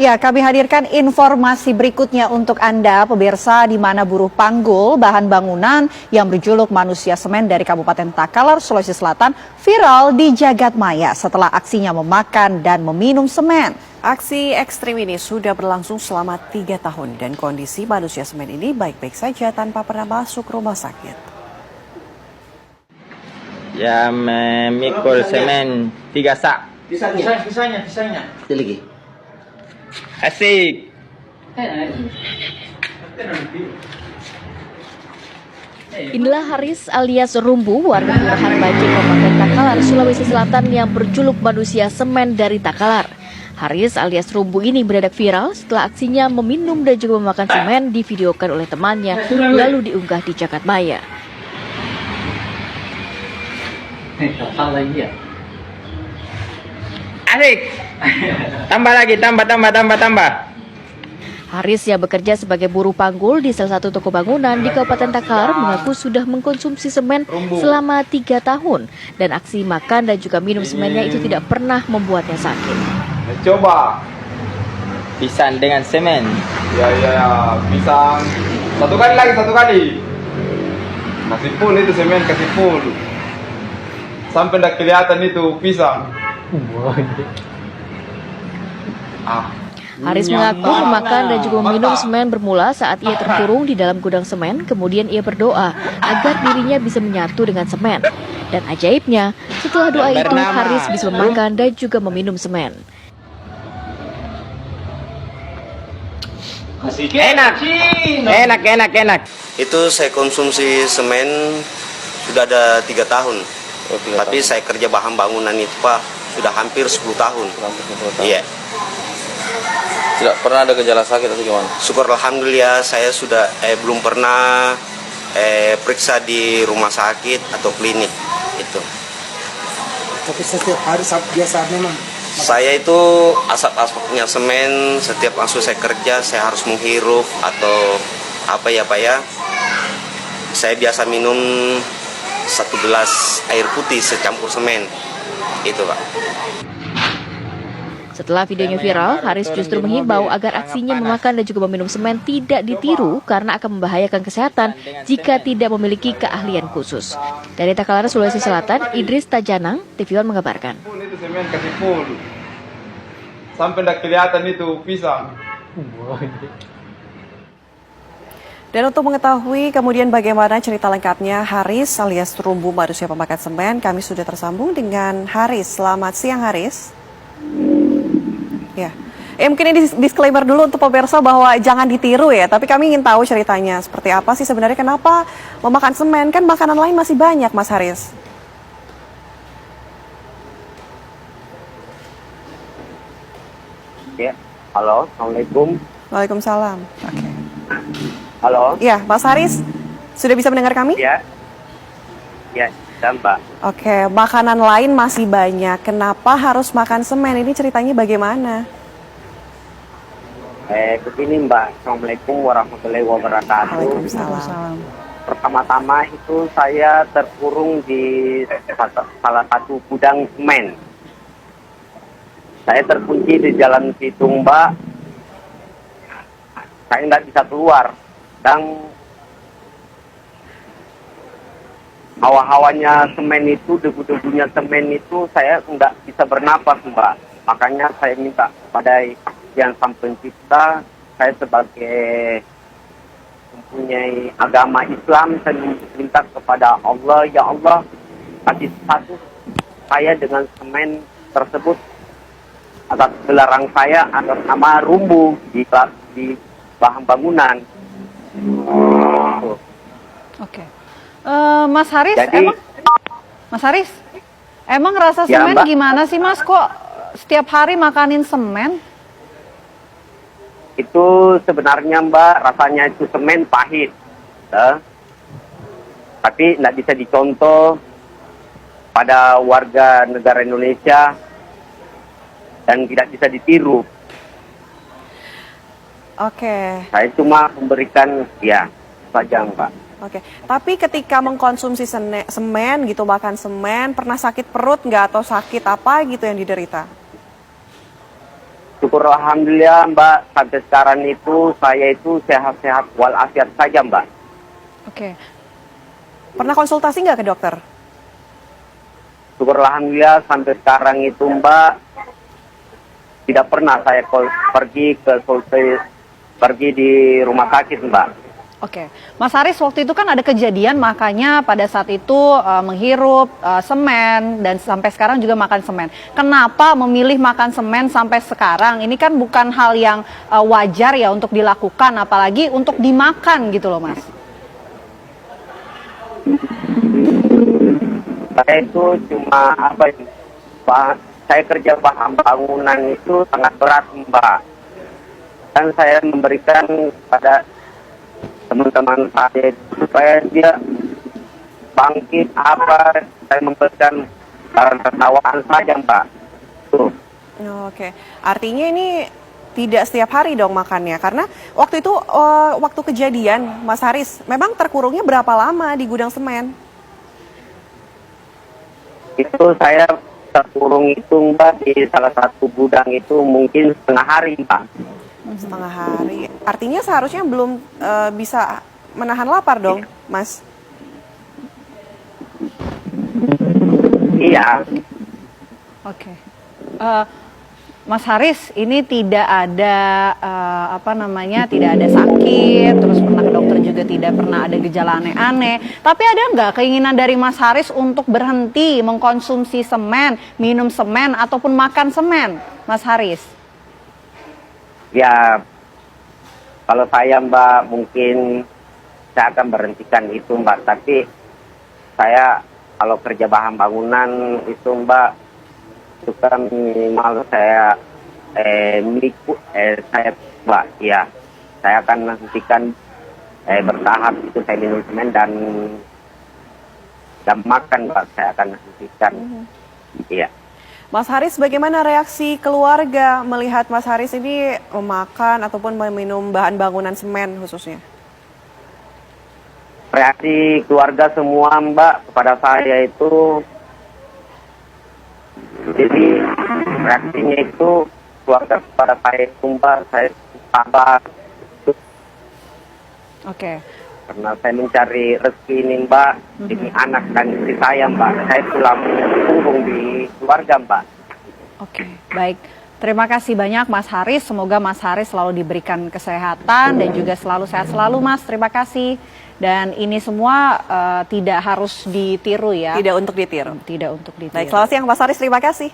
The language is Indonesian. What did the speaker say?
Ya, kami hadirkan informasi berikutnya untuk Anda, pemirsa, di mana buruh panggul bahan bangunan yang berjuluk Manusia Semen dari Kabupaten Takalar, Sulawesi Selatan viral di jagat maya setelah aksinya memakan dan meminum semen. Aksi ekstrim ini sudah berlangsung selama 3 tahun dan kondisi manusia semen ini baik-baik saja tanpa pernah masuk rumah sakit. Ya, memikul semen 3 sak. Sisanya. Itu lagi. Asik. Inilah Haris alias Rumbu, warga Kelurahan Baje, Kabupaten Takalar, Sulawesi Selatan yang berjuluk Manusia Semen dari Takalar. Haris alias Rumbu ini mendadak viral setelah aksinya meminum dan juga memakan semen divideokan oleh temannya lalu diunggah di jagat maya. Asik. Tambah lagi, tambah. Haris yang bekerja sebagai buruh panggul di salah satu toko bangunan di Kabupaten Takalar mengaku sudah mengkonsumsi semen selama 3 tahun dan aksi makan dan juga minum semennya itu tidak pernah membuatnya sakit. Coba. Pisang dengan semen. Ya. Pisang. Satu kali. Kasih full itu semen, kasih full. Sampai tidak kelihatan itu pisang. Haris mengaku memakan dan juga meminum semen bermula saat ia terkurung di dalam gudang semen, kemudian ia berdoa agar dirinya bisa menyatu dengan semen. Dan ajaibnya, setelah doa itu Haris bisa memakan dan juga meminum semen. Enak. Itu saya konsumsi semen sudah ada 3 tahun. Tapi saya kerja bahan bangunan itu Pak sudah hampir 10 tahun. Iya. Tidak pernah ada gejala sakit atau gimana? Syukur alhamdulillah saya sudah belum pernah periksa di rumah sakit atau klinik itu. Tapi setiap hari biasa memang. Saya itu asap-asapnya semen setiap langsung saya kerja saya harus menghirup atau apa ya Pak ya. Saya biasa minum 1 gelas air putih secampur semen. Itu Pak. Setelah videonya viral, Haris justru menghimbau agar aksinya memakan dan juga meminum semen tidak ditiru karena akan membahayakan kesehatan jika tidak memiliki keahlian khusus. Dari Takalar, Sulawesi Selatan, Idris Tajanang, TV One mengabarkan. Itu semen kasih full. Sampai tidak kelihatan itu pisang. Dan untuk mengetahui kemudian bagaimana cerita lengkapnya Haris alias Rumbu Manusia Pemakan Semen, kami sudah tersambung dengan Haris. Selamat siang Haris. Ya, mungkin ini disclaimer dulu untuk pemirsa bahwa jangan ditiru ya. Tapi kami ingin tahu ceritanya seperti apa sih sebenarnya, kenapa memakan semen, kan makanan lain masih banyak Mas Haris. Ya, halo, assalamualaikum. Waalaikumsalam. Oke. Halo. Ya, Mas Haris, sudah bisa mendengar kami? Ya, Mbak. Oke, makanan lain masih banyak. Kenapa harus makan semen? Ini ceritanya bagaimana? Begini Mbak, assalamualaikum warahmatullahi wabarakatuh. Waalaikumsalam. Pertama-tama itu saya terkurung di salah satu gudang semen. Saya terkunci di Jalan Pitung Mbak. Saya nggak bisa keluar. Dan hawa-hawanya semen itu, debu-debunya semen itu saya nggak bisa bernapas Mbak. Makanya saya minta pada Yang Sang Pencipta, saya sebagai mempunyai agama Islam, saya minta kepada Allah, ya Allah, kasih status saya dengan semen tersebut atas gelarang saya atas nama Rumbu di bahan bangunan. Oke. Mas Haris, Jadi, emang rasa Ya, semen Mbak. gimana sih Mas? Kok setiap hari makanin semen? itu sebenarnya Mbak, rasanya itu semen pahit. Tapi tidak bisa dicontoh pada warga negara Indonesia dan tidak bisa ditiru. Oke. Saya cuma memberikan, ya, saja Mbak. Oke, tapi ketika mengkonsumsi semen gitu, makan semen, pernah sakit perut nggak atau sakit apa gitu yang diderita? Syukur alhamdulillah Mbak, sampai sekarang itu saya itu sehat-sehat walafiat saja Mbak. Oke. Pernah konsultasi nggak ke dokter? Syukur alhamdulillah sampai sekarang itu Mbak, tidak pernah saya pergi di rumah sakit Mbak. Oke, Mas Haris, waktu itu kan ada kejadian makanya pada saat itu menghirup semen dan sampai sekarang juga makan semen. Kenapa memilih makan semen sampai sekarang? Ini kan bukan hal yang wajar ya untuk dilakukan, apalagi untuk dimakan gitu loh Mas. Saya itu cuma saya kerja bahan bangunan itu sangat berat Mbak. Dan saya memberikan pada teman-teman saya supaya dia bangkit saya memberikan saran tertawaan saja Mbak. Tuh. Oke, artinya ini tidak setiap hari dong makannya, karena waktu itu waktu kejadian Mas Haris memang terkurungnya berapa lama di gudang semen? Itu saya terkurung itu Mbak di salah satu gudang itu mungkin setengah hari Mbak. Setengah hari. Artinya seharusnya belum bisa menahan lapar dong, Mas? Iya. Oke. Mas Haris, ini tidak ada tidak ada sakit, terus pernah ke dokter juga tidak pernah ada gejala aneh-aneh. Tapi ada nggak keinginan dari Mas Haris untuk berhenti mengkonsumsi semen, minum semen, ataupun makan semen, Mas Haris? Ya, kalau saya Mbak mungkin saya akan berhentikan itu Mbak. Tapi saya kalau kerja bahan bangunan itu Mbak, itu kan minimal saya Mbak, ya saya akan hentikan bertahap itu saya minum semen dan makan Mbak, saya akan hentikan. Iya. Mas Haris, bagaimana reaksi keluarga melihat Mas Haris ini memakan ataupun meminum bahan bangunan semen khususnya? Reaksi keluarga semua Mbak kepada saya itu, jadi reaksinya itu keluarga kepada saya itu Mbak, saya sabar. Oke. Karena saya mencari rezeki ini Mbak, demi anak dan istri saya Mbak. Saya tulang punggung di keluarga Mbak. Oke, baik. Terima kasih banyak Mas Haris. Semoga Mas Haris selalu diberikan kesehatan dan juga selalu sehat selalu Mas. Terima kasih. Dan ini semua tidak harus ditiru ya. Tidak untuk ditiru. Tidak untuk ditiru. Baik, selamat siang Mas Haris, terima kasih.